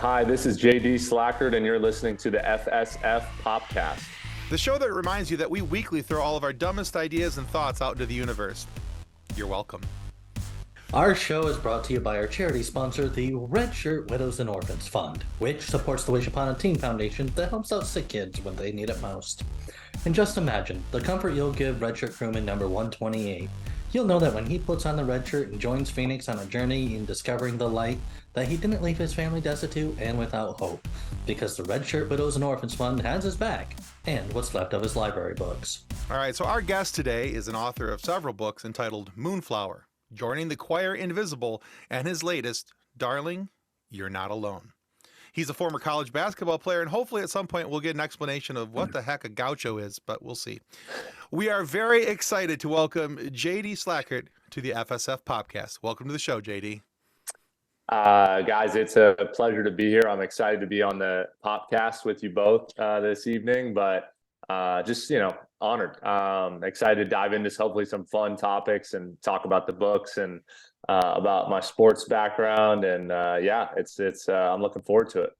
Hi, this is JD Slajchert, and you're listening to the FSF Popcast. The show that reminds you that we weekly throw all of our dumbest ideas and thoughts out into the universe. You're welcome. Our show is brought to you by our charity sponsor, the Red Shirt Widows and Orphans Fund, which supports the Wish Upon a Teen Foundation that helps out sick kids when they need it most. And just imagine the comfort you'll give Red Shirt crewman number 128. You'll know that when he puts on the red shirt and joins Phoenix on a journey in discovering the light, that he didn't leave his family destitute and without hope, because the Red Shirt Widows and Orphans Fund has his back, and what's left of his library books. All right, so our guest today is an author of several books entitled Moonflower, Joining the Choir Invisible, and his latest, Darling, You're Not Alone. He's a former college basketball player, and hopefully at some point we'll get an explanation of what the heck a gaucho is, but we'll see. We are very excited to welcome JD Slajchert to the FSF Podcast. Welcome to the show, JD. Guys, it's a pleasure to be here. I'm excited to be on the podcast with you both this evening, but just, honored. Excited to dive into hopefully some fun topics and talk about the books and about my sports background. And I'm looking forward to it.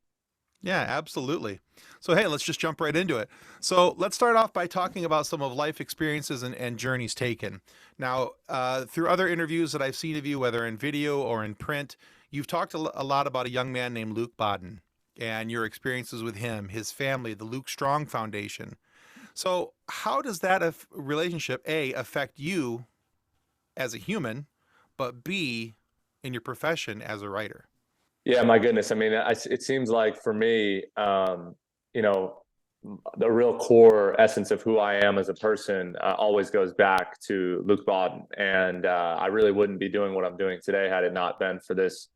Yeah, absolutely. So, hey, let's just jump right into it. So let's start off by talking about some of life experiences and journeys taken. Now, through other interviews that I've seen of you, whether in video or in print, you've talked a lot about a young man named Luc Bodden and your experiences with him, his family, the Luke Strong Foundation. So how does that relationship, A, affect you as a human, but B, in your profession as a writer? Yeah, my goodness. I mean, it seems like for me, the real core essence of who I am as a person always goes back to Luc Bodden. And I really wouldn't be doing what I'm doing today had it not been for this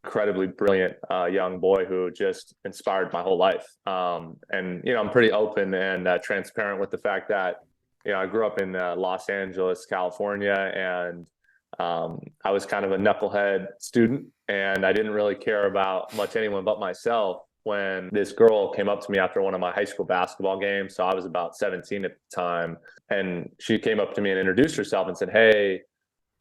incredibly brilliant young boy who just inspired my whole life. I'm pretty open and transparent with the fact that, I grew up in Los Angeles, California, and I was kind of a knucklehead student, and I didn't really care about much anyone but myself when this girl came up to me after one of my high school basketball games. So I was about 17 at the time, and she came up to me and introduced herself and said, "Hey,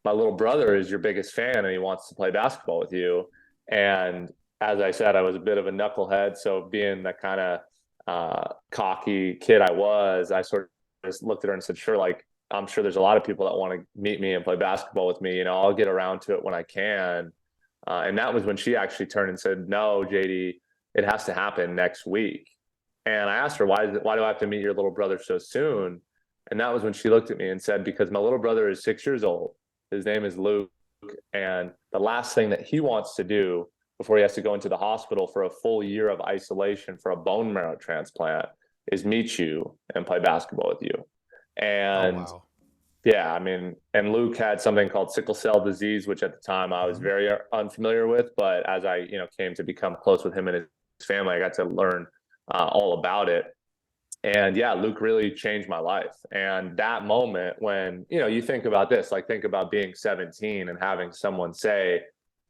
my little brother is your biggest fan and he wants to play basketball with you." And as I said, I was a bit of a knucklehead. So being the kind of cocky kid I was, I sort of just looked at her and said, "Sure, like, I'm sure there's a lot of people that want to meet me and play basketball with me. I'll get around to it when I can." And that was when she actually turned and said, "No, JD, it has to happen next week." And I asked her, why do I have to meet your little brother so soon? And that was when she looked at me and said, "Because my little brother is 6 years old. His name is Luke. And the last thing that he wants to do before he has to go into the hospital for a full year of isolation for a bone marrow transplant is meet you and play basketball with you." And oh, wow. Yeah, I mean, and Luke had something called sickle cell disease, which at the time I was very unfamiliar with. But as I, came to become close with him and his family, I got to learn all about it. And yeah, Luke really changed my life. And that moment when, you think about this, like think about being 17 and having someone say,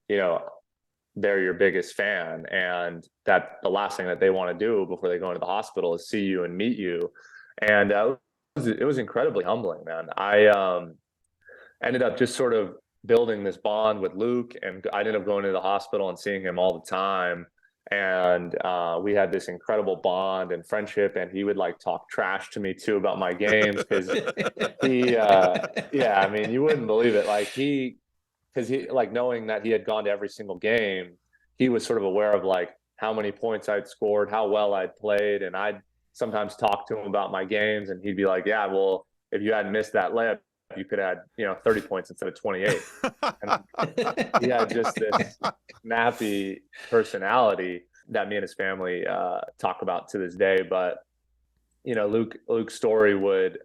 they're your biggest fan, and that the last thing that they want to do before they go into the hospital is see you and meet you. And it was incredibly humbling, man. I ended up just sort of building this bond with Luke, and I ended up going to the hospital and seeing him all the time. And we had this incredible bond and friendship, and he would like talk trash to me too about my games because I mean, you wouldn't believe it. Because he like knowing that he had gone to every single game, he was sort of aware of like how many points I'd scored, how well I'd played, and I'd sometimes talk to him about my games, and he'd be like, "Yeah, well, if you hadn't missed that layup, you could have had 30 points instead of 28." And he had just this snappy personality that me and his family talk about to this day. But Luke's story would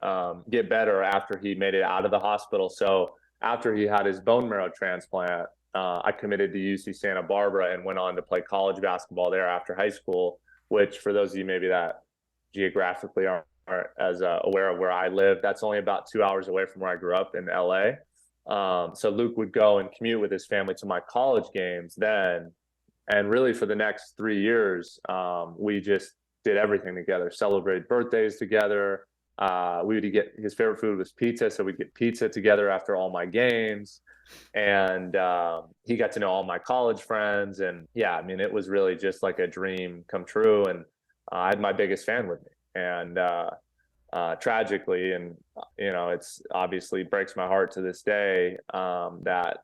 get better after he made it out of the hospital. So after he had his bone marrow transplant, I committed to UC Santa Barbara and went on to play college basketball there after high school, which for those of you maybe that geographically aren't as aware of where I live, that's only about 2 hours away from where I grew up in LA. So Luke would go and commute with his family to my college games then. And really for the next 3 years, we just did everything together, celebrated birthdays together, we would get, his favorite food was pizza, so we'd get pizza together after all my games. And he got to know all my college friends. And yeah, I mean, it was really just like a dream come true. And I had my biggest fan with me. And tragically, and it's obviously breaks my heart to this day, that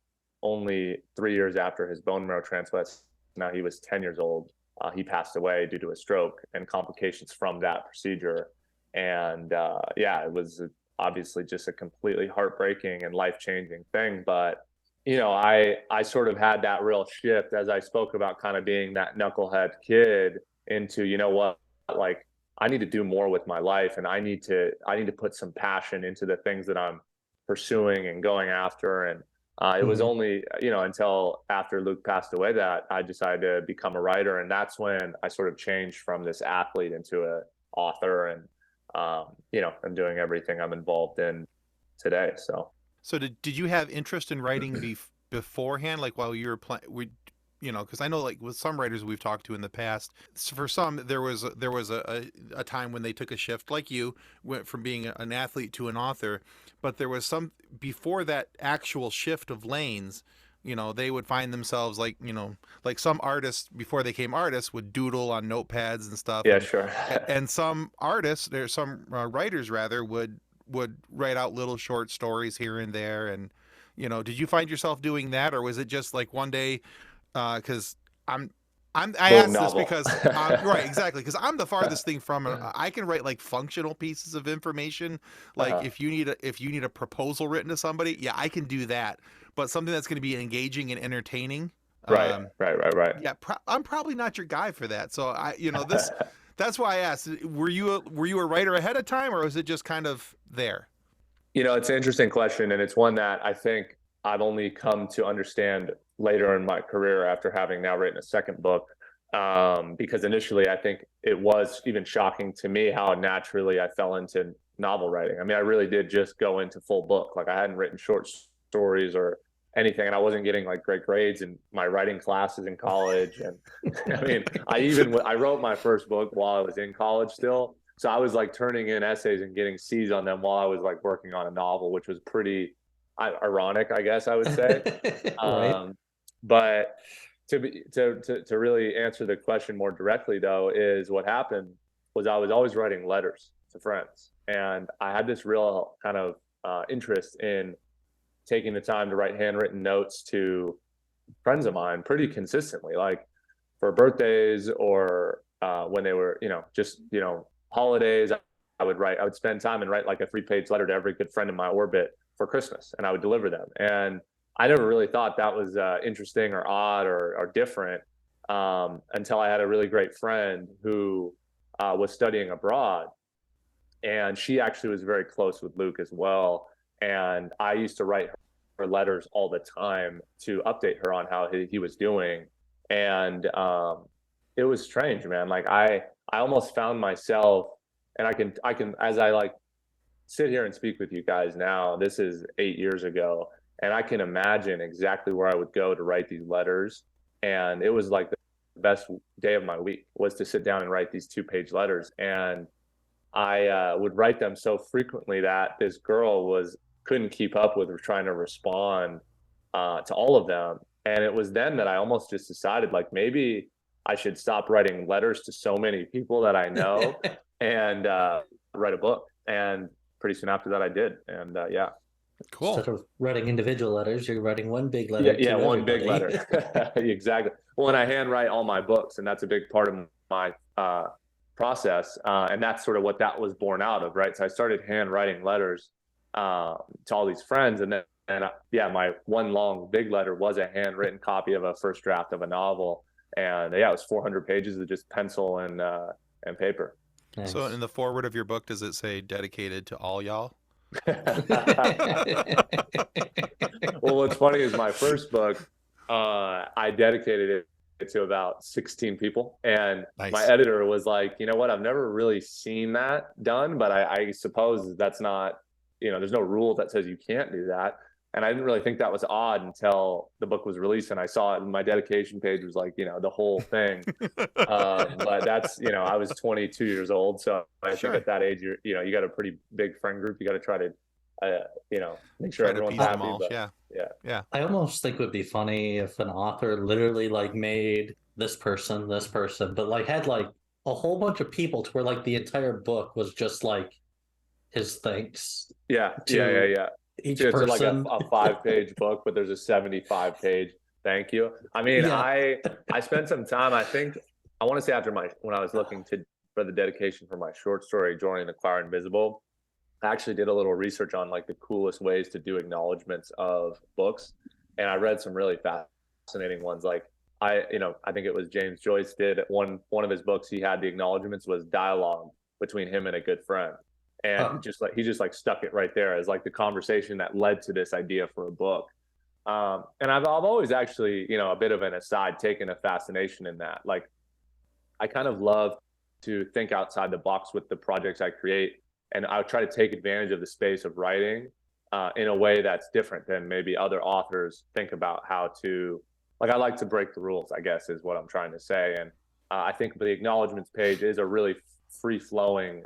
only 3 years after his bone marrow transplant, now he was 10 years old, he passed away due to a stroke and complications from that procedure. And yeah, it was obviously just a completely heartbreaking and life-changing thing. But I sort of had that real shift, as I spoke about, kind of being that knucklehead kid, into, what, like, I need to do more with my life, and I need to put some passion into the things that I'm pursuing and going after. And it was only until after Luc passed away that I decided to become a writer, and that's when I sort of changed from this athlete into an author. And I'm doing everything I'm involved in today. So did you have interest in writing beforehand, like while you were playing? Because I know, like, with some writers we've talked to in the past, for some there was a time when they took a shift, like you went from being an athlete to an author. But there was some before that actual shift of lanes. They would find themselves like some artists before they became artists would doodle on notepads and stuff. Yeah, sure. And some artists, there's some writers rather, would write out little short stories here and there. And did you find yourself doing that, or was it just like one day? Because I asked this because right, exactly, because I'm the farthest thing from it. I can write like functional pieces of information, like if you need a proposal written to somebody, yeah, I can do that. But something that's going to be engaging and entertaining, right. Yeah, I'm probably not your guy for that. So that's why I asked. Were you a writer ahead of time, or was it just kind of there? It's an interesting question, and it's one that I think I've only come to understand later in my career after having now written a second book. Because initially I think it was even shocking to me how naturally I fell into novel writing. I mean, I really did just go into full book. Like, I hadn't written short stories or anything, and I wasn't getting like great grades in my writing classes in college. And I mean, I wrote my first book while I was in college still. So I was like turning in essays and getting C's on them while I was like working on a novel, which was pretty ironic, I guess I would say. Right. But to really answer the question more directly, though, is what happened was I was always writing letters to friends, and I had this real kind of interest in taking the time to write handwritten notes to friends of mine pretty consistently, like for birthdays or when they were, just holidays. I would spend time and write like a 3-page letter to every good friend in my orbit for Christmas, and I would deliver them. And I never really thought that was interesting or odd or different until I had a really great friend who was studying abroad, and she actually was very close with Luc as well. And I used to write her letters all the time to update her on how he was doing. And it was strange, man. Like, I almost found myself, and I can as I like sit here and speak with you guys now, this is 8 years ago, and I can imagine exactly where I would go to write these letters. And it was like the best day of my week was to sit down and write these 2-page letters. And I would write them so frequently that this girl couldn't keep up with trying to respond to all of them. And it was then that I almost just decided, like, maybe I should stop writing letters to so many people that I know and write a book. And pretty soon after that I did. And yeah. Cool. Instead of writing individual letters, you're writing one big letter. Yeah, one everybody. big letter. Exactly. Well, and I handwrite all my books, and that's a big part of my process. And that's sort of what that was born out of, right? So I started handwriting letters to all these friends, and my one long big letter was a handwritten copy of a first draft of a novel. And yeah, it was 400 pages of just pencil and paper. Nice. So in the foreword of your book, does it say dedicated to all y'all? Well, what's funny is my first book, I dedicated it to about 16 people. And Nice. My editor was like, you know what, I've never really seen that done, but I suppose that's not, there's no rule that says you can't do that. And I didn't really think that was odd until the book was released and I saw it, and my dedication page was like, the whole thing. But that's, I was 22 years old. So I think at that age, you got a pretty big friend group. You got to try to, make sure Try to everyone's appease them happy. all. But Yeah. I almost think it would be funny if an author literally like made this person, but like had like a whole bunch of people to where like the entire book was just like his thanks Yeah. each So it's like person. a 5-page book, but there's a 75-page thank you. I mean, Yeah. I spent some time, I think, I want to say when I was looking for the dedication for my short story, Joining the Choir Invisible, I actually did a little research on like the coolest ways to do acknowledgments of books. And I read some really fascinating ones. Like I think it was James Joyce did one of his books. He had the acknowledgments was dialogue between him and a good friend. And he just stuck it right there as like the conversation that led to this idea for a book. And I've always actually, a bit of an aside, taken a fascination in that. Like I kind of love to think outside the box with the projects I create. And I try to take advantage of the space of writing in a way that's different than maybe other authors think about how to, like, I like to break the rules, I guess, is what I'm trying to say. And I think the acknowledgments page is a really free-flowing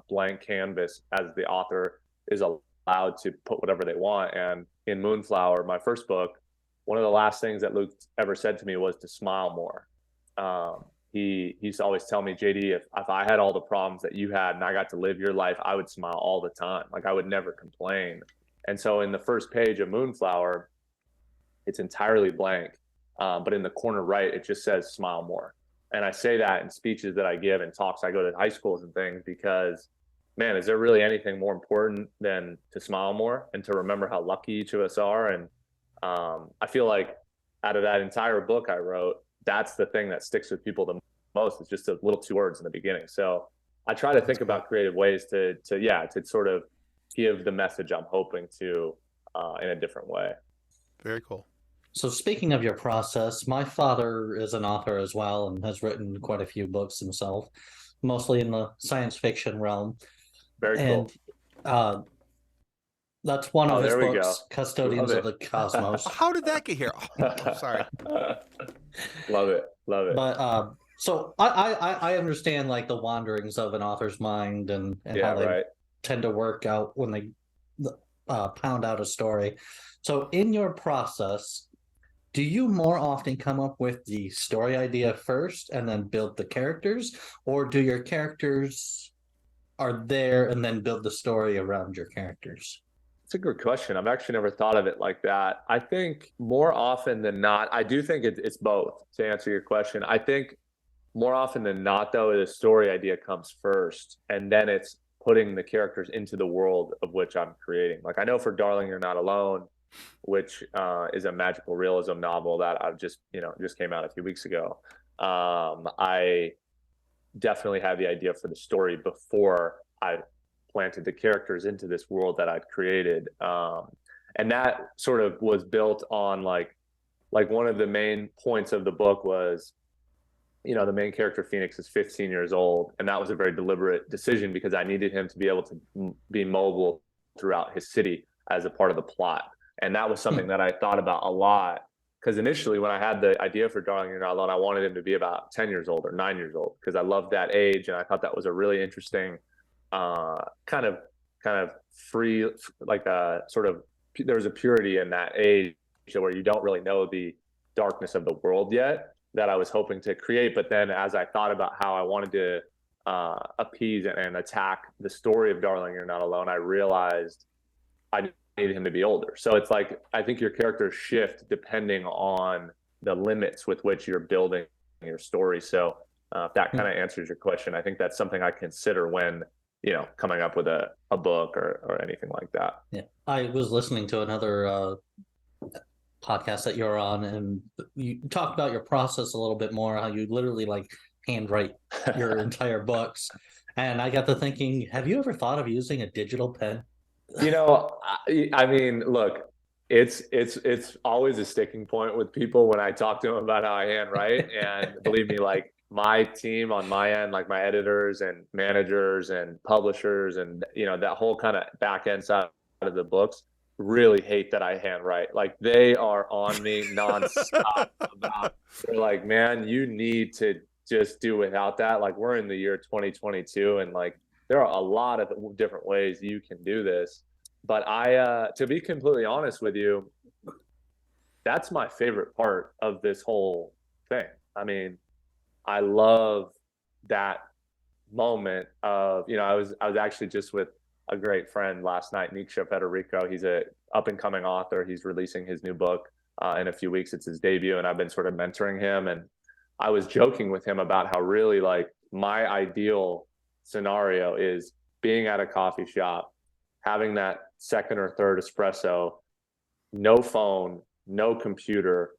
blank canvas as the author is allowed to put whatever they want. And in Moonflower, my first book, one of the last things that Luc ever said to me was to smile more. He used to always tell me, JD, if I had all the problems that you had and I got to live your life, I would smile all the time. Like I would never complain. And so in the first page of Moonflower, it's entirely blank. But in the corner right, it just says smile more. And I say that in speeches that I give and talks I go to high schools and things, because man, is there really anything more important than to smile more and to remember how lucky each of us are? And I feel like out of that entire book I wrote, that's the thing that sticks with people the most. It's just a little 2 words in the beginning. So I try to think about creative ways to sort of give the message I'm hoping to in a different way. Very cool. So speaking of your process, my father is an author as well and has written quite a few books himself, mostly in the science fiction realm. Very cool. And that's one of his books, go. Custodians of the Cosmos. How did that get here? Oh, sorry. Love it. But so I understand like the wanderings of an author's mind and how they tend to work out when they pound out a story. So in your process, do you more often come up with the story idea first and then build the characters, or do your characters are there and then build the story around your characters? It's a good question. I've actually never thought of it like that. I think more often than not, I do think it's both, to answer your question. I think more often than not, though, the story idea comes first, and then it's putting the characters into the world of which I'm creating. Like I know for Darling, You're Not Alone, which is a magical realism novel that I've just came out a few weeks ago. I definitely had the idea for the story before I planted the characters into this world that I'd created. And that sort of was built on like one of the main points of the book was, the main character Phoenix is 15 years old. And that was a very deliberate decision because I needed him to be able to be mobile throughout his city as a part of the plot. And that was something that I thought about a lot, because initially when I had the idea for Darling, You're Not Alone, I wanted him to be about 10 years old or 9 years old, because I loved that age. And I thought that was a really interesting kind of free, like a sort of, there's a purity in that age where you don't really know the darkness of the world yet that I was hoping to create. But then as I thought about how I wanted to appease and attack the story of Darling, You're Not Alone, I realized I needed him to be older. So it's like, I think your characters shift depending on the limits with which you're building your story. So if that kind of answers your question, I think that's something I consider when, coming up with a book or anything like that. Yeah. I was listening to another podcast that you're on, and you talked about your process a little bit more, how you literally like handwrite your entire books. And I got to thinking, have you ever thought of using a digital pen? I mean, look, it's always a sticking point with people when I talk to them about how I handwrite. And believe me, like my team on my end, like my editors and managers and publishers and, that whole kind of back end side of the books, really hate that I handwrite. Like they are on me nonstop about, they're like, man, you need to just do without that. Like we're in the year 2022 and like there are a lot of different ways you can do this. But to be completely honest with you, that's my favorite part of this whole thing. I mean, I love that moment of, I was actually just with a great friend last night, Nietzsche Federico. He's a up and coming author. He's releasing his new book in a few weeks. It's his debut, and I've been sort of mentoring him. And I was joking with him about how really like my ideal scenario is being at a coffee shop, having that second or third espresso, no phone, no computer,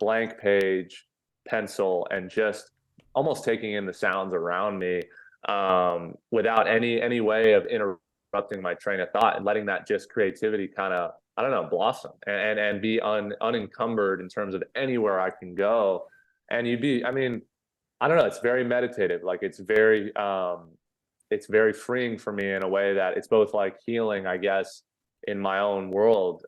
blank page, pencil, and just almost taking in the sounds around me without any way of interrupting my train of thought and letting that just creativity kind of, I don't know, blossom and be unencumbered in terms of anywhere I can go. And I mean, I don't know, it's very meditative. Like it's very freeing for me in a way that it's both like healing, I guess, in my own world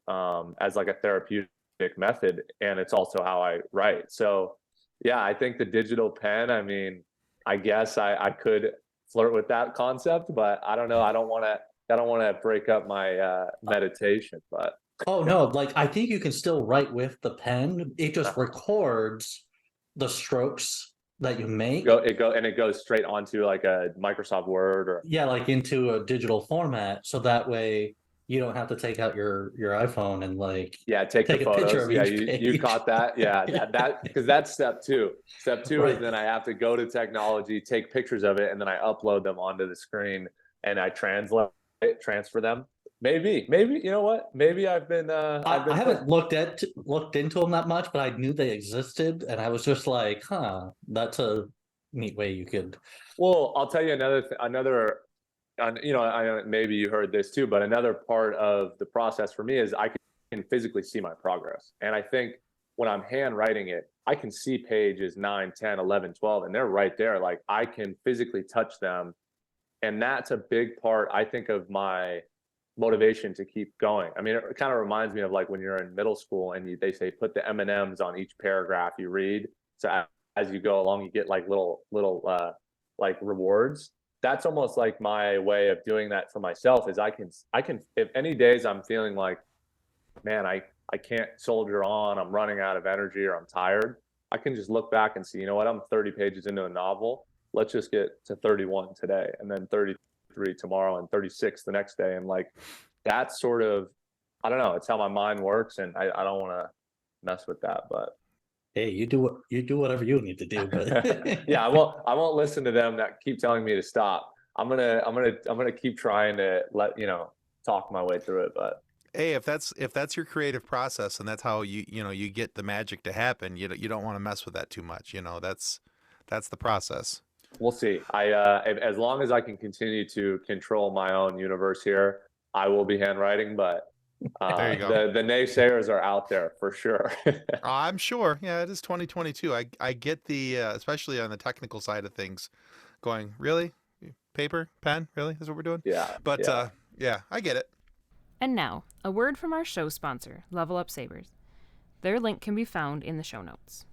as like a therapeutic method, and it's also how I write. So yeah, I think the digital pen, I mean, I guess I could flirt with that concept, but I don't know. I don't want to break up my meditation, but Oh no, like I think you can still write with the pen. It just records the strokes that you make. it goes straight onto like a Microsoft Word or Yeah, like into a digital format, so that way you don't have to take out your iPhone and like yeah, take the take a picture photos. of Yeah, each you page. caught that. Yeah, Yeah. that because that's step two. Step two is Right. then I have to go to technology, take pictures of it, and then I upload them onto the screen and I transfer them. Maybe, you know what? Maybe I've been I haven't looked into them that much, but I knew they existed, and I was just like, huh, that's a neat way you could. Well, I'll tell you another, maybe you heard this too, but another part of the process for me is I can physically see my progress. And I think when I'm handwriting it, I can see pages 9, 10, 11, 12, and they're right there. Like I can physically touch them. And that's a big part, I think, of my motivation to keep going. I mean, it kind of reminds me of like when you're in middle school and they say put the M&Ms on each paragraph you read. So as you go along, you get like little like rewards. That's almost like my way of doing that for myself is I can if any days I'm feeling like, man, I can't soldier on, I'm running out of energy or I'm tired, I can just look back and see, you know what, I'm 30 pages into a novel. Let's just get to 31 today and then 33 tomorrow and 36 the next day. And like that's sort of, I don't know, it's how my mind works, and I don't want to mess with that, but Hey, you do whatever you need to do, but yeah, I won't listen to them that keep telling me to stop. I'm gonna keep trying to talk my way through it. But Hey, if that's your creative process and that's how you get the magic to happen, you don't want to mess with that too much. That's the process. we'll see. As long as I can continue to control my own universe here, I will be handwriting. But There you go. the naysayers are out there for sure. I'm sure. Yeah, it is 2022. I get the especially on the technical side of things, going really paper pen really is what we're doing. Yeah, But yeah. yeah, I get it. And now, a word from our show sponsor, Level Up Sabers. Their link can be found in the show notes.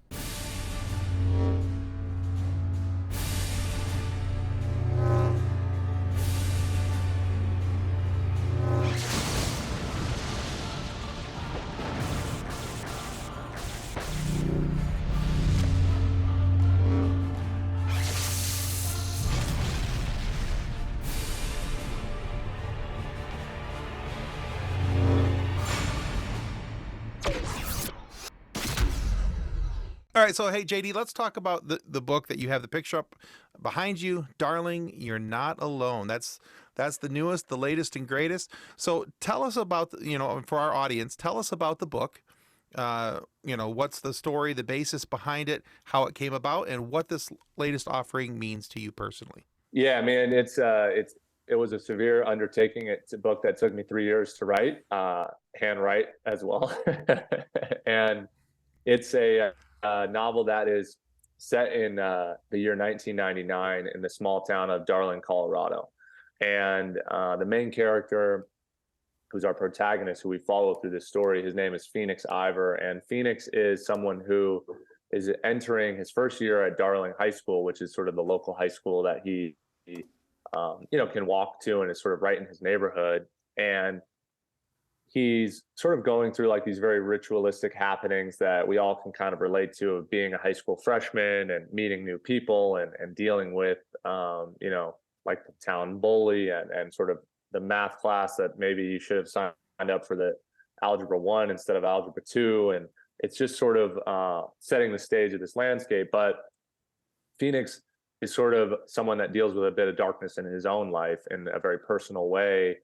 All right, so hey JD, let's talk about the book that you have the picture up behind you, Darling, You're Not Alone. That's the newest, the latest and greatest. So tell us about for our audience, tell us about the book. What's the story, the basis behind it, how it came about, and what this latest offering means to you personally. Yeah, man, it was a severe undertaking. It's a book that took me 3 years to write, handwrite as well, and it's a novel that is set in the year 1999 in the small town of Darling, Colorado, and the main character, who's our protagonist, who we follow through this story. His name is Phoenix Ivor, and Phoenix is someone who is entering his first year at Darling High School, which is sort of the local high school that he can walk to, and is sort of right in his neighborhood. And he's sort of going through like these very ritualistic happenings that we all can kind of relate to, of being a high school freshman and meeting new people and dealing with, like the town bully and sort of the math class that maybe you should have signed up for the algebra 1 instead of algebra 2. And it's just sort of setting the stage of this landscape. But Phoenix is sort of someone that deals with a bit of darkness in his own life in a very personal way,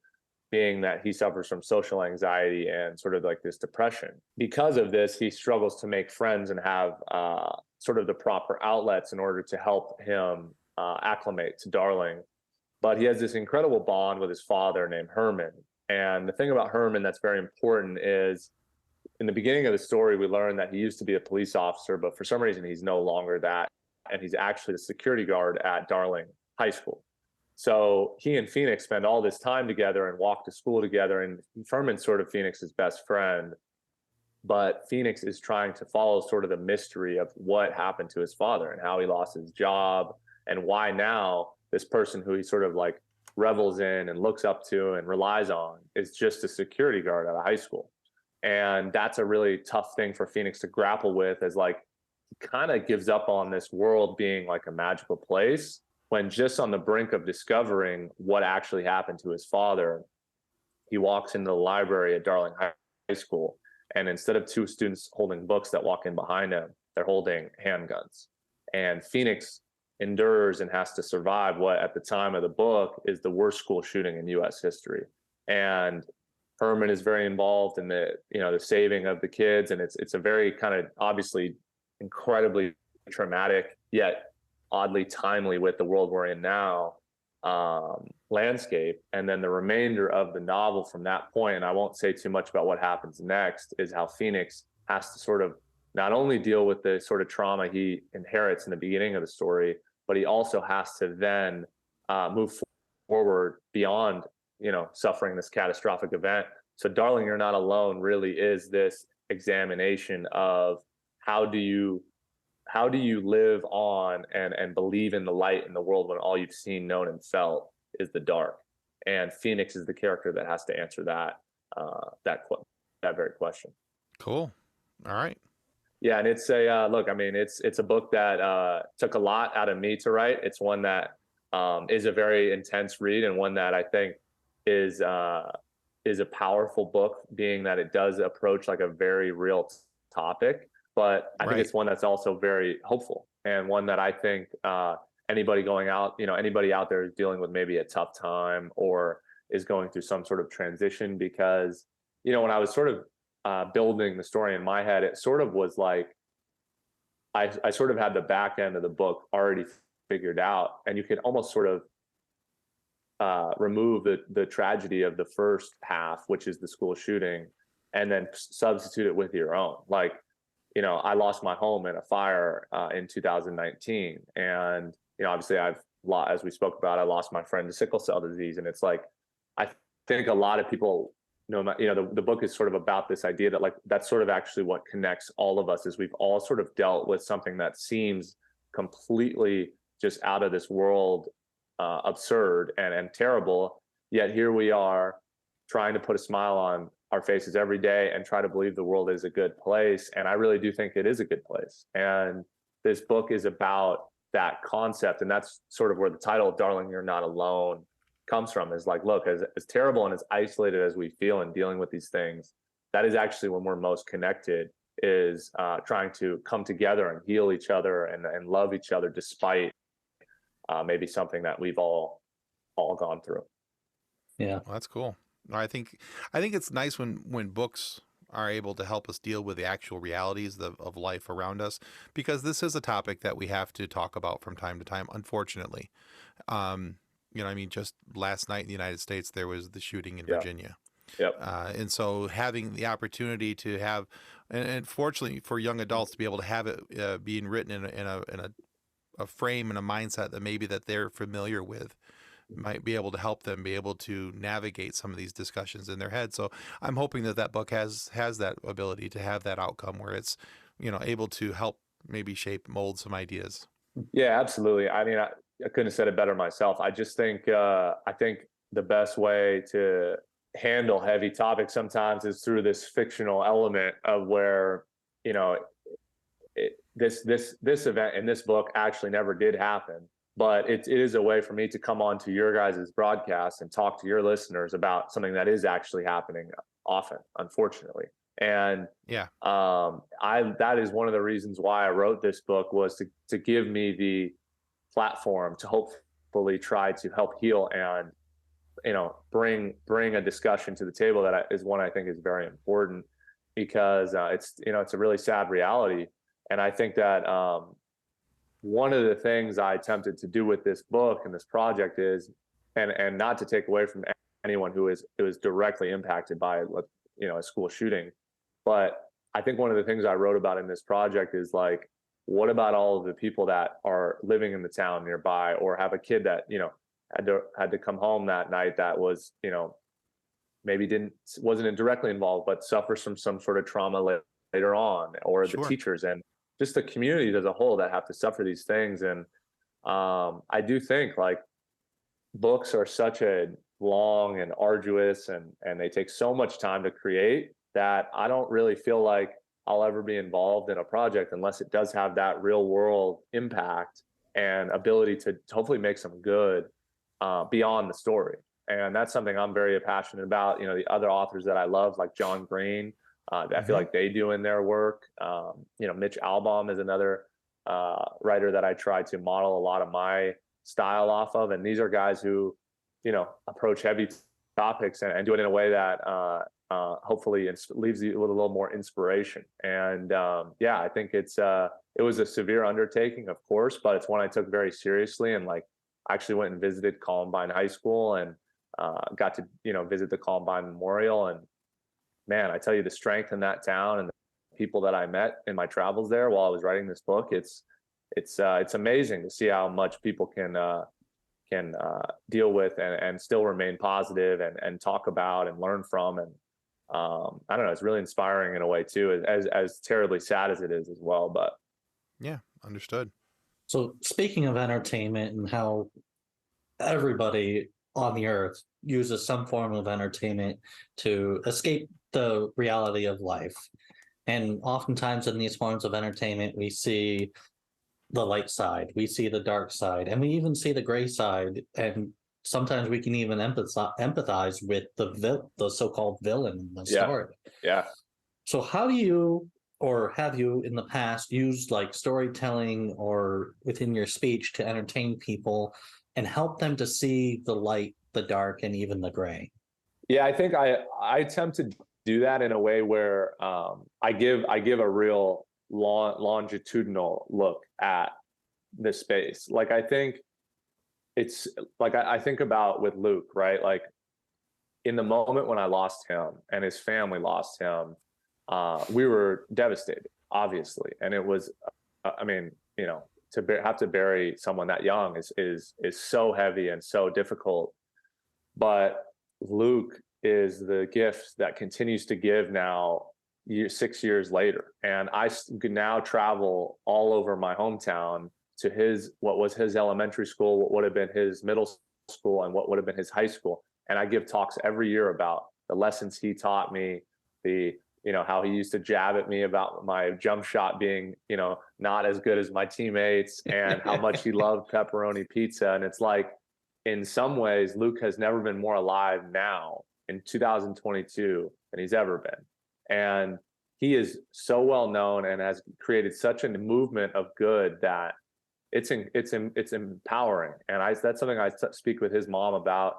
being that he suffers from social anxiety and sort of like this depression. Because of this, he struggles to make friends and have sort of the proper outlets in order to help him acclimate to Darling. But he has this incredible bond with his father named Herman. And the thing about Herman that's very important is, in the beginning of the story, we learn that he used to be a police officer, but for some reason he's no longer that. And he's actually the security guard at Darling High School. So he and Phoenix spend all this time together and walk to school together. And Herman's sort of Phoenix's best friend. But Phoenix is trying to follow sort of the mystery of what happened to his father and how he lost his job, and why now this person who he sort of like revels in and looks up to and relies on is just a security guard at a high school. And that's a really tough thing for Phoenix to grapple with, as like he kind of gives up on this world being like a magical place, when just on the brink of discovering what actually happened to his father, he walks into the library at Darling High School, and instead of 2 students holding books that walk in behind him, they're holding handguns. And Phoenix endures and has to survive what at the time of the book is the worst school shooting in US history. And Herman is very involved in the saving of the kids. And it's a very kind of obviously incredibly traumatic, yet oddly timely with the world we're in now, landscape. And then the remainder of the novel from that point, and I won't say too much about what happens next, is how Phoenix has to sort of not only deal with the sort of trauma he inherits in the beginning of the story, but he also has to then move forward beyond, suffering this catastrophic event. So Darling, You're Not Alone really is this examination of how do you live on and believe in the light in the world when all you've seen, known, and felt is the dark. And Phoenix is the character that has to answer that very question. Cool. All right. Yeah, and it's a look. I mean, it's a book that took a lot out of me to write. It's one that is a very intense read, and one that I think is a powerful book, being that it does approach like a very real topic. But I think it's one that's also very hopeful, and one that I think anybody out there is dealing with maybe a tough time or is going through some sort of transition. Because when I was sort of building the story in my head, it sort of was like I sort of had the back end of the book already figured out, and you could almost sort of remove the tragedy of the first half, which is the school shooting, and then substitute it with your own. Like, I lost my home in a fire in 2019, and obviously as we spoke about, I lost my friend to sickle cell disease, and it's like I think a lot of people. The book is sort of about this idea that like that's sort of actually what connects all of us, is we've all sort of dealt with something that seems completely just out of this world, absurd and terrible. Yet here we are trying to put a smile on our faces every day and try to believe the world is a good place. And I really do think it is a good place. And this book is about that concept. And that's sort of where the title, Darling, You're Not Alone, comes from, is like, look, as terrible and as isolated as we feel in dealing with these things, that is actually when we're most connected, is trying to come together and heal each other and love each other despite maybe something that we've all gone through. Yeah. Well, that's cool. I think it's nice when books are able to help us deal with the actual realities of life around us, because this is a topic that we have to talk about from time to time, unfortunately. Just last night in the United States, there was the shooting in Virginia. Yep. And so having the opportunity to have, and fortunately for young adults to be able to have it being written in a frame and a mindset that maybe that they're familiar with, might be able to help them be able to navigate some of these discussions in their head. So I'm hoping that that book has that ability to have that outcome where it's, able to help maybe shape, mold some ideas. Yeah, absolutely. I mean, I couldn't have said it better myself. I just think I think the best way to handle heavy topics sometimes is through this fictional element of where, you know, this event in this book actually never did happen, but it is a way for me to come on to your guys' broadcast and talk to your listeners about something that is actually happening often, unfortunately. And Yeah, that is one of the reasons why I wrote this book, was to give me the platform to hopefully try to help heal and, bring a discussion to the table that is one I think is very important, because it's a really sad reality. And I think that one of the things I attempted to do with this book and this project is, and not to take away from anyone who was directly impacted by a school shooting, but I think one of the things I wrote about in this project is, like, what about all of the people that are living in the town nearby, or have a kid that had to come home that night that was maybe wasn't directly involved, but suffers from some sort of trauma later on, or the Sure. teachers and just the community as a whole that have to suffer these things. And I do think, like, books are such a long and arduous, and they take so much time to create, that I don't really feel like I'll ever be involved in a project unless it does have that real world impact and ability to hopefully make some good beyond the story. And that's something I'm very passionate about. The other authors that I love, like John Green, I feel like they do in their work. Mitch Albom is another writer that I try to model a lot of my style off of. And these are guys who, approach heavy topics and do it in a way that hopefully leaves you with a little more inspiration. And I think it was a severe undertaking, of course, but it's one I took very seriously. And, like, I actually went and visited Columbine High School and got to visit the Columbine Memorial. And man, I tell you, the strength in that town and the people that I met in my travels there while I was writing this book, it's amazing to see how much people can deal with and still remain positive and talk about and learn from. And I don't know, it's really inspiring in a way too, as terribly sad as it is as well. But Yeah, understood. So speaking of entertainment and how everybody on the earth uses some form of entertainment to escape the reality of life. And oftentimes in these forms of entertainment, we see the light side, we see the dark side, and we even see the gray side. And sometimes we can even empathize with the so-called villain in the story. Yeah. So how do you, or have you in the past, used like storytelling or within your speech to entertain people and help them to see the light, the dark, and even the gray? Yeah, I think I attempt to do that in a way where I give a real longitudinal look at this space. Like, I think it's like I think about with Luc, right? Like, in the moment when I lost him and his family lost him, we were devastated, obviously, and it was, I mean, have to bury someone that young is so heavy and so difficult. But Luc is the gift that continues to give now, 6 years later, and I can now travel all over my hometown to what was his elementary school, what would have been his middle school, and what would have been his high school. And I give talks every year about the lessons he taught me, how he used to jab at me about my jump shot being, not as good as my teammates, and how much he loved pepperoni pizza. And it's like, in some ways, Luc has never been more alive now in 2022 than he's ever been. And he is so well known and has created such a movement of good that it's empowering. And that's something I speak with his mom about,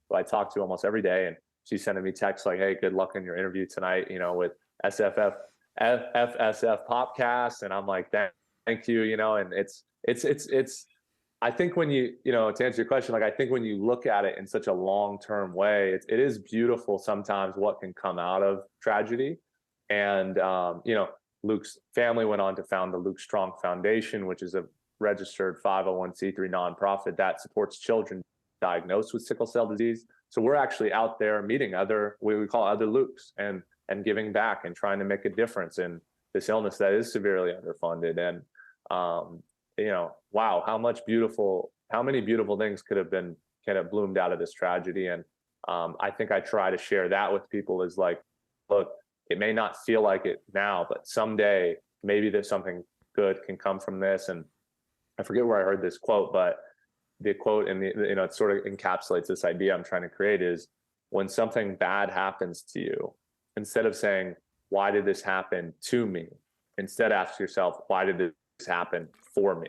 who I talk to almost every day. And she's sending me texts like, "Hey, good luck in your interview tonight, with FSF Popcast." And I'm like, thank you, and it's, I think when you, to answer your question, like, I think when you look at it in such a long-term way, it is beautiful sometimes what can come out of tragedy. And, Luc's family went on to found the Luc Strong Foundation, which is a registered 501c3 nonprofit that supports children diagnosed with sickle cell disease. So we're actually out there meeting other, what we call other Lucs, and giving back and trying to make a difference in this illness that is severely underfunded. And, wow, how many beautiful things could have bloomed out of this tragedy. And I think I try to share that with people is like, look, it may not feel like it now, but someday maybe there's something good can come from this. And I forget where I heard this quote, but the quote it sort of encapsulates this idea I'm trying to create is when something bad happens to you, instead of saying, why did this happen to me? Instead, ask yourself, why did this happen for me?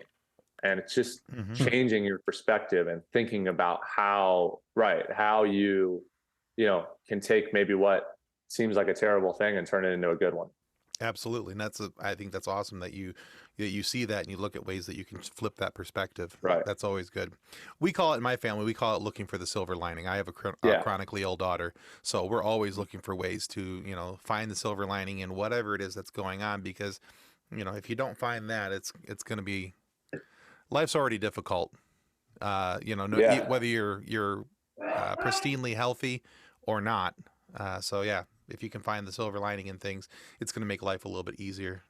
And it's just changing your perspective and thinking about how you can take maybe what seems like a terrible thing and turn it into a good one. Absolutely. And I think that's awesome that you see that and you look at ways that you can flip that perspective. Right. That's always good. We call it in my family, looking for the silver lining. I have a chronically ill daughter. So we're always looking for ways to, find the silver lining in whatever it is that's going on, because, if you don't find that, it's going to be, life's already difficult. Whether you're pristinely healthy or not. So yeah. If you can find the silver lining in things, it's going to make life a little bit easier.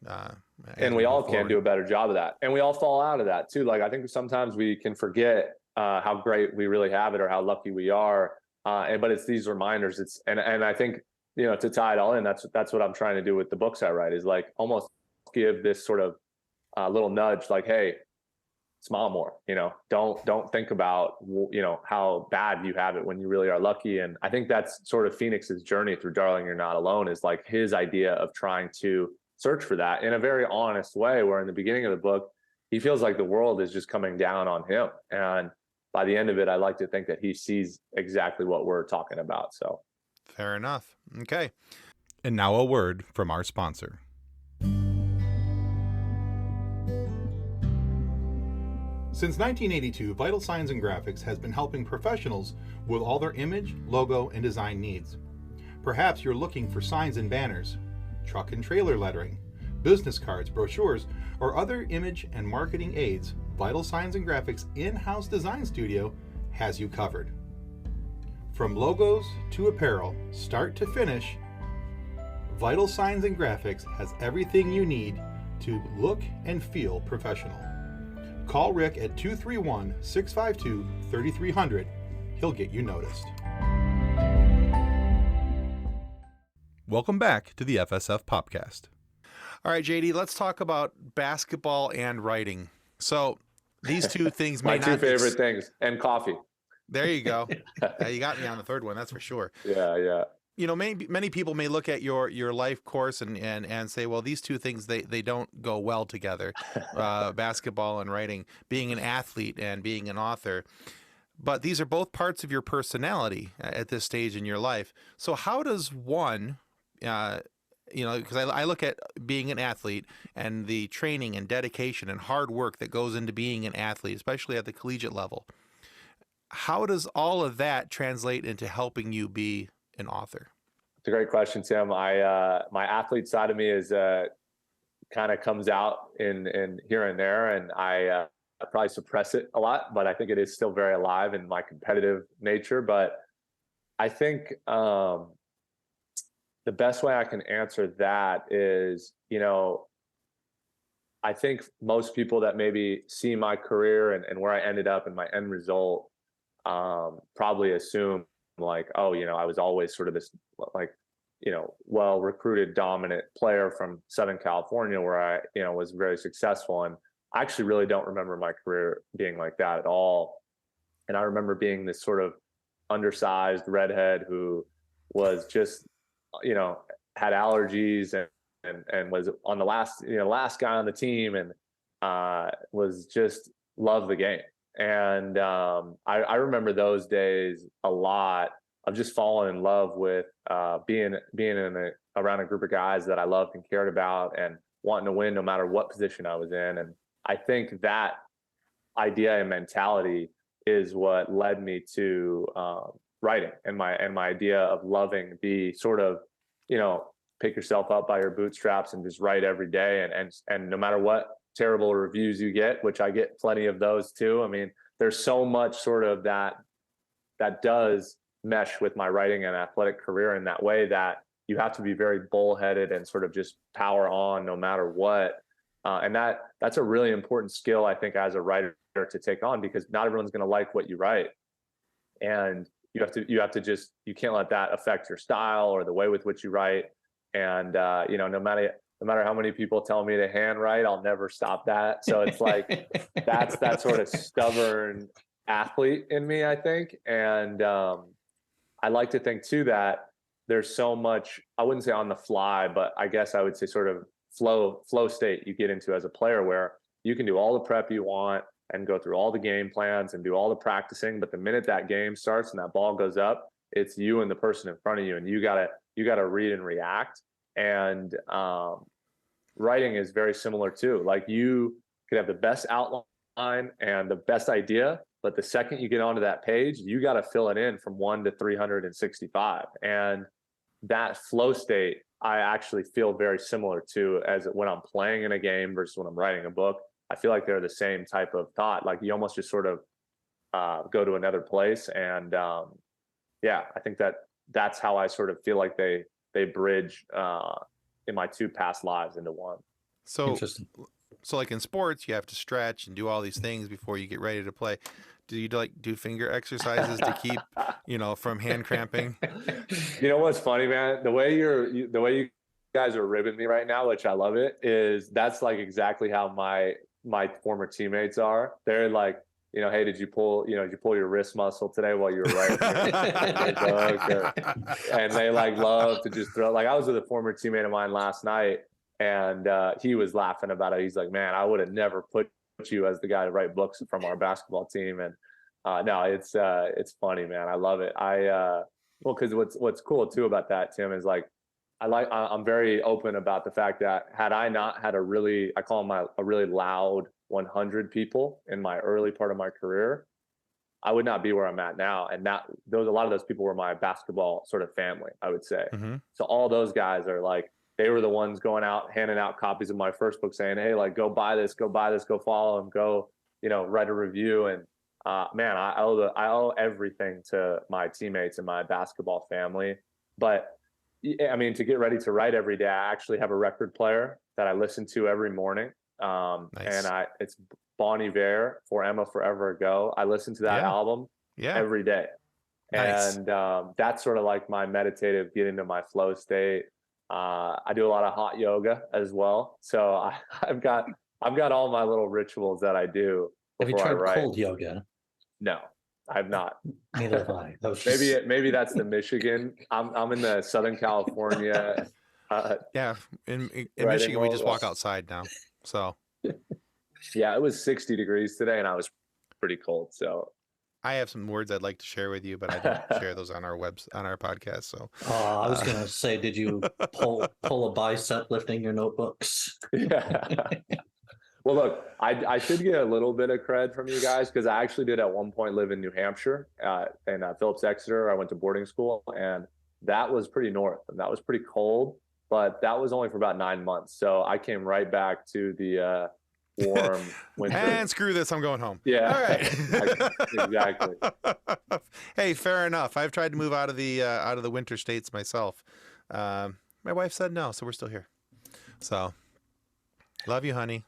And we all can do a better job of that. And we all fall out of that too. Like, I think sometimes we can forget how great we really have it or how lucky we are. But it's these reminders. And I think, to tie it all in, that's what I'm trying to do with the books I write, is like almost give this sort of little nudge, like, hey, smile more, don't think about, how bad you have it when you really are lucky. And I think that's sort of Phoenix's journey through Darling, You're Not Alone, is like his idea of trying to search for that in a very honest way, where in the beginning of the book, he feels like the world is just coming down on him. And by the end of it, I like to think that he sees exactly what we're talking about. So fair enough. Okay. And now a word from our sponsor. Since 1982, Vital Signs and Graphics has been helping professionals with all their image, logo, and design needs. Perhaps you're looking for signs and banners, truck and trailer lettering, business cards, brochures, or other image and marketing aids. Vital Signs and Graphics in-house design studio has you covered. From logos to apparel, start to finish, Vital Signs and Graphics has everything you need to look and feel professional. Call Rick at 231-652-3300. He'll get you noticed. Welcome back to the FSF Popcast. All right, JD, let's talk about basketball and writing. So these two things my two favorite things, and coffee. There you go. You got me on the third one, that's for sure. Yeah. Many people may look at your life course and say, well, these two things, they don't go well together, basketball and writing, being an athlete and being an author. But these are both parts of your personality at this stage in your life. So how does one, because I look at being an athlete and the training and dedication and hard work that goes into being an athlete, especially at the collegiate level. How does all of that translate into helping you be an author? It's a great question, Tim. My athlete side of me is kind of comes out in here and there, and I probably suppress it a lot, but I think it is still very alive in my competitive nature. But I think the best way I can answer that is, I think most people that maybe see my career and where I ended up and my end result probably assume like, oh, I was always sort of this like, well recruited, dominant player from Southern California where I, was very successful. And I actually really don't remember my career being like that at all. And I remember being this sort of undersized redhead who was just, had allergies and was on the last guy on the team and was just loved the game. And I remember those days a lot of just falling in love with being around a group of guys that I loved and cared about and wanting to win no matter what position I was in. And I think that idea and mentality is what led me to writing and my idea of loving the sort of, pick yourself up by your bootstraps and just write every day. And no matter what terrible reviews you get, which I get plenty of those too. I mean, there's so much sort of that that does mesh with my writing and athletic career in that way, that you have to be very bullheaded and sort of just power on no matter what. And that's a really important skill, I think, as a writer to take on, because not everyone's going to like what you write. And you have to just, you can't let that affect your style or the way with which you write. And, no matter how many people tell me to handwrite, I'll never stop that. So it's like, that's that sort of stubborn athlete in me, I think. And I like to think too, that there's so much, I wouldn't say on the fly, but I guess I would say sort of flow state you get into as a player, where you can do all the prep you want and go through all the game plans and do all the practicing. But the minute that game starts and that ball goes up, it's you and the person in front of you, and you gotta read and react. And writing is very similar too. Like, you could have the best outline and the best idea, but the second you get onto that page, you got to fill it in from 1 to 365. And that flow state, I actually feel very similar to as when I'm playing in a game versus when I'm writing a book. I feel like they're the same type of thought. Like, you almost just sort of go to another place. And I think that's how I sort of feel like they bridge in my two past lives into one. So, Interesting. so like in sports, you have to stretch and do all these things before you get ready to play. Do you do finger exercises to keep, from hand cramping? You know what's funny, man? The way you guys are ribbing me right now, which I love it, is that's like exactly how my former teammates are. They're like, hey, did you pull your wrist muscle today while you were writing? And they like love to just throw. Like, I was with a former teammate of mine last night, and he was laughing about it. He's like, man, I would have never put you as the guy to write books from our basketball team. And no, it's funny, man. I love it. Because what's cool too about that, Tim, is like, I'm very open about the fact that had I not had a really loud 100 people in my early part of my career, I would not be where I'm at now. And a lot of those people were my basketball sort of family, I would say. Mm-hmm. So all those guys are like, they were the ones going out, handing out copies of my first book, saying, hey, like, go buy this, go follow them, go, write a review. And man, I owe everything to my teammates and my basketball family. But I mean, to get ready to write every day, I actually have a record player that I listen to every morning. Nice. And it's Bon Iver, For Emma Forever Ago. I listen to that album every day. Nice. And that's sort of like my meditative, get into my flow state. I do a lot of hot yoga as well. So I've got all my little rituals that I do before Have you I tried write. cold yoga? No, I've not. Neither have I. Maybe that's the Michigan. I'm in the Southern California. In Right, Michigan, we just well, walk outside now. So yeah, it was 60 degrees today, and I was pretty cold. So I have some words I'd like to share with you, but I don't share those on our podcast. So I was gonna say, did you pull a bicep lifting your notebooks? yeah. Well, look, I should get a little bit of cred from you guys, because I actually did at one point live in New Hampshire, in Phillips Exeter. I went to boarding school, and that was pretty north, and that was pretty cold, but that was only for about 9 months. So I came right back to the warm winter. And screw this, I'm going home. Yeah. All right. Exactly. Hey, fair enough. I've tried to move out of the winter states myself. My wife said no, so we're still here. So, love you, honey.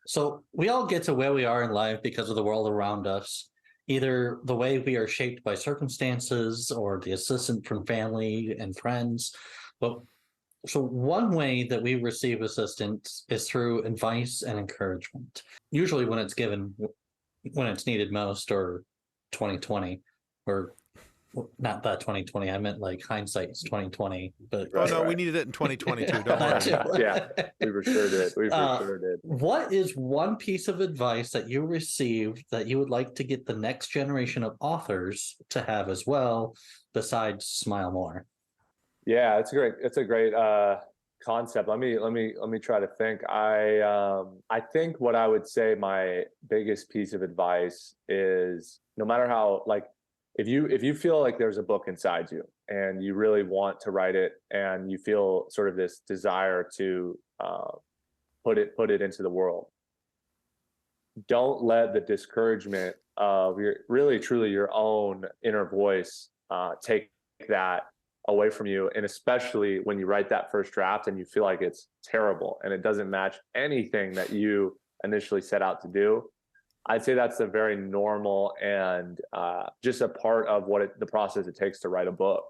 So we all get to where we are in life because of the world around us, either the way we are shaped by circumstances or the assistance from family and friends. But so one way that we receive assistance is through advice and encouragement, usually when it's given when it's needed most, or 2020, or not that 2020. I meant like hindsight is 2020. But We needed it in 2022. Don't worry. Yeah, we for sure did. We for sure did. What is one piece of advice that you received that you would like to get the next generation of authors to have as well, besides smile more? Yeah, it's a great concept. Let me try to think. I think what I would say my biggest piece of advice is, no matter how, like, if you feel like there's a book inside you and you really want to write it, and you feel sort of this desire to put it into the world, don't let the discouragement of your really truly your own inner voice take that away from you. And especially when you write that first draft and you feel like it's terrible and it doesn't match anything that you initially set out to do. I'd say that's a very normal and just a part of the process it takes to write a book.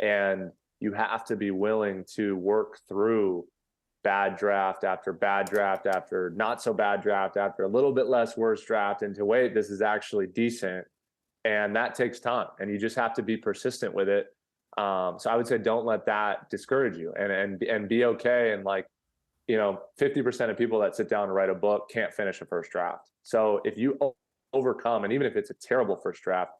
And you have to be willing to work through bad draft after not so bad draft after a little bit less worse draft, and to wait, this is actually decent. And that takes time, and you just have to be persistent with it. So I would say don't let that discourage you, and be okay. And like, 50% of people that sit down and write a book can't finish a first draft. So if you overcome, and even if it's a terrible first draft,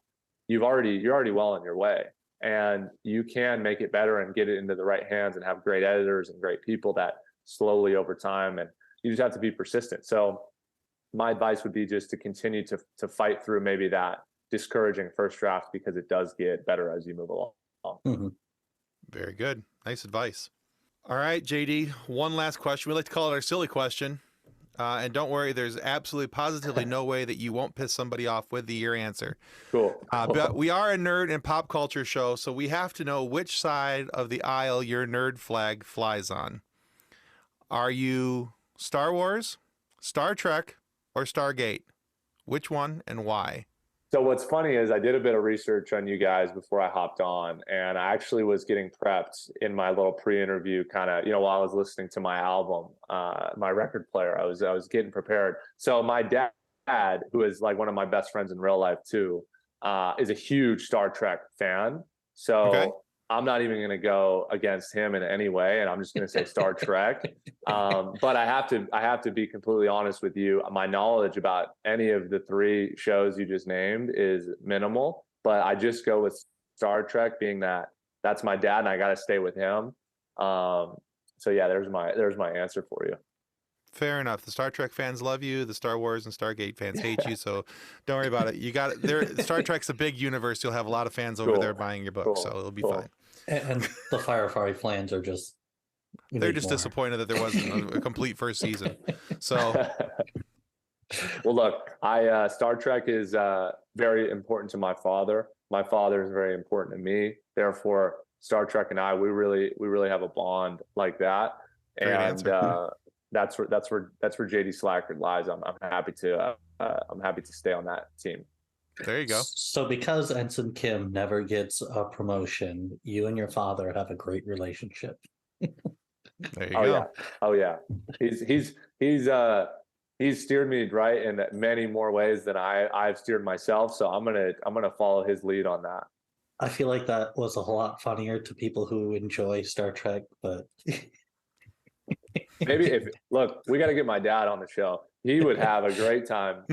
you're already well on your way, and you can make it better and get it into the right hands and have great editors and great people that slowly over time, and you just have to be persistent. So my advice would be just to continue to fight through maybe that discouraging first draft, because it does get better as you move along. Mm-hmm. Very good. Nice advice. All right, JD, one last question. We like to call it our silly question. And don't worry, there's absolutely positively no way that you won't piss somebody off with your answer. Cool. But we are a nerd and pop culture show, so we have to know which side of the aisle your nerd flag flies on. Are you Star Wars, Star Trek, or Stargate? Which one and why? So what's funny is I did a bit of research on you guys before I hopped on, and I actually was getting prepped in my little pre-interview kind of, while I was listening to my album, my record player, I was getting prepared. So my dad, who is like one of my best friends in real life too, is a huge Star Trek fan. So Okay. I'm not even going to go against him in any way, and I'm just going to say Star Trek. But I have to be completely honest with you. My knowledge about any of the three shows you just named is minimal, but I just go with Star Trek, being that's my dad, and I got to stay with him. So yeah, there's my answer for you. Fair enough. The Star Trek fans love you. The Star Wars and Stargate fans hate you. So don't worry about it. You got it. Star Trek's a big universe. You'll have a lot of fans over there buying your book, so it'll be fine. And the Firefly fans are just they're just disappointed that there wasn't a complete first season. So well, look, Star Trek is very important to my father. My father is very important to me. Therefore, Star Trek and we really have a bond like that. Great and answer. that's where JD Slajchert lies. I'm happy to stay on that team. There you go. So because Ensign Kim never gets a promotion, you and your father have a great relationship. There you go. Oh yeah. He's steered me right in many more ways than I've steered myself. So I'm gonna follow his lead on that. I feel like that was a whole lot funnier to people who enjoy Star Trek, but maybe look, we got to get my dad on the show. He would have a great time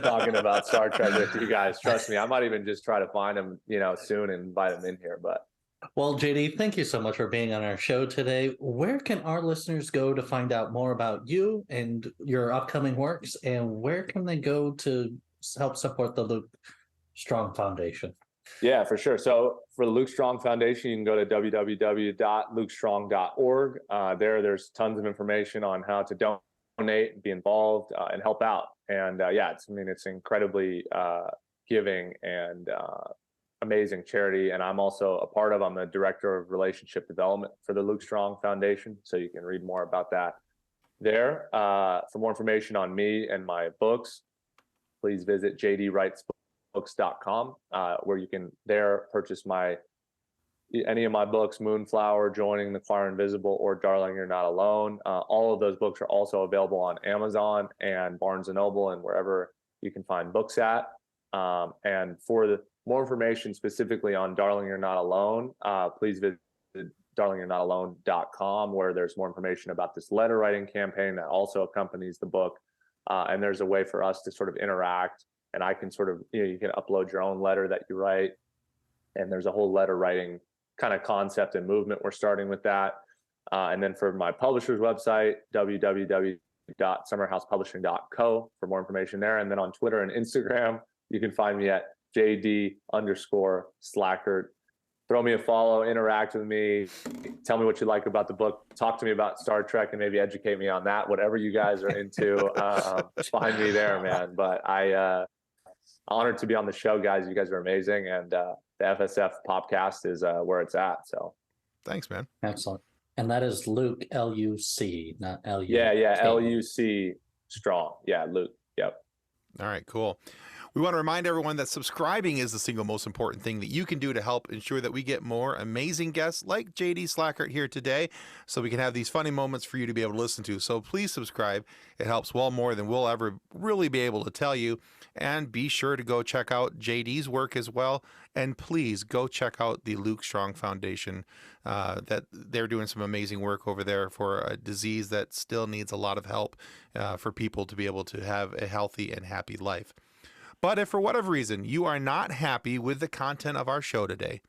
talking about Star Trek with you guys. Trust me, I might even just try to find him, soon and invite him in here. But well, JD, thank you so much for being on our show today. Where can our listeners go to find out more about you and your upcoming works, and where can they go to help support the Luc Strong Foundation? Yeah, for sure. So for the Luc Strong Foundation, you can go to www.lucstrong.org. There's tons of information on how to donate, be involved, and help out. And it's incredibly giving and amazing charity. And I'm the director of relationship development for the Luc Strong Foundation. So you can read more about that there. For more information on me and my books, please visit jdwritesbooks.com, where you can purchase any of my books, Moonflower, Joining the Choir Invisible, or Darling, You're Not Alone. All of those books are also available on Amazon and Barnes & Noble and wherever you can find books at. And for more information specifically on Darling, You're Not Alone, please visit darlingyou'renotalone.com, where there's more information about this letter writing campaign that also accompanies the book. And there's a way for us to sort of interact, and I can sort of, you can upload your own letter that you write. And there's a whole letter writing kind of concept and movement. We're starting with that. And then for my publisher's website, www.summerhousepublishing.co for more information there. And then on Twitter and Instagram, you can find me at JD_Slajchert. throw me a follow, interact with me, tell me what you like about the book, talk to me about Star Trek, and maybe educate me on that. Whatever you guys are into, find me there, man. But honored to be on the show, guys. You guys are amazing, and the FSF Popcast is where it's at. So, thanks, man. Excellent. And that is Luc, L-U-C, not L-U. Yeah, L-U-C strong. Yeah, Luc. Yep. All right, cool. We want to remind everyone that subscribing is the single most important thing that you can do to help ensure that we get more amazing guests like JD Slajchert here today, so we can have these funny moments for you to be able to listen to. So please subscribe. It helps well more than we'll ever really be able to tell you. And be sure to go check out JD's work as well. And please go check out the Luke Strong Foundation. That they're doing some amazing work over there for a disease that still needs a lot of help for people to be able to have a healthy and happy life. But if for whatever reason you are not happy with the content of our show today,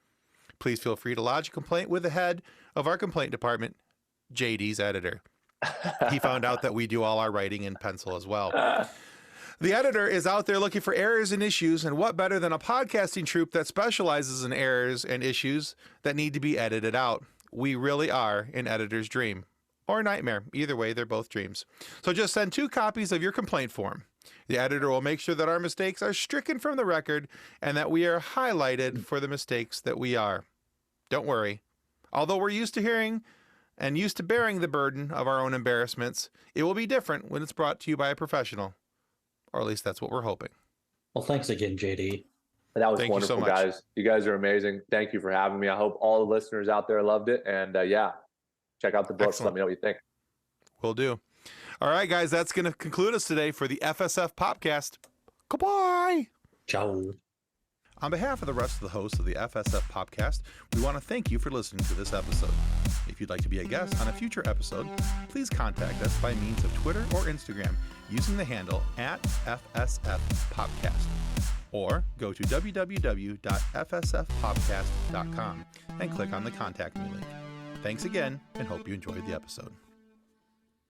please feel free to lodge a complaint with the head of our complaint department, JD's editor. He found out that we do all our writing in pencil as well. The editor is out there looking for errors and issues, and what better than a podcasting troupe that specializes in errors and issues that need to be edited out? We really are an editor's dream. Or nightmare. Either way, they're both dreams. So just send 2 copies of your complaint form. The editor will make sure that our mistakes are stricken from the record and that we are highlighted for the mistakes that we are. Don't worry. Although we're used to hearing and used to bearing the burden of our own embarrassments, it will be different when it's brought to you by a professional. Or at least that's what we're hoping. Well, thanks again, JD. That was Thank you so wonderful, much. guys. You guys are amazing. Thank you for having me. I hope all the listeners out there loved it. And yeah, check out the books. Excellent. Let me know what you think. Will do. All right, guys, that's going to conclude us today for the FSF Popcast. Goodbye. Ciao. On behalf of the rest of the hosts of the FSF Popcast, we want to thank you for listening to this episode. If you'd like to be a guest on a future episode, please contact us by means of Twitter or Instagram using the handle @FSFPopcast, or go to www.fsfpopcast.com and click on the Contact Me link. Thanks again, and hope you enjoyed the episode.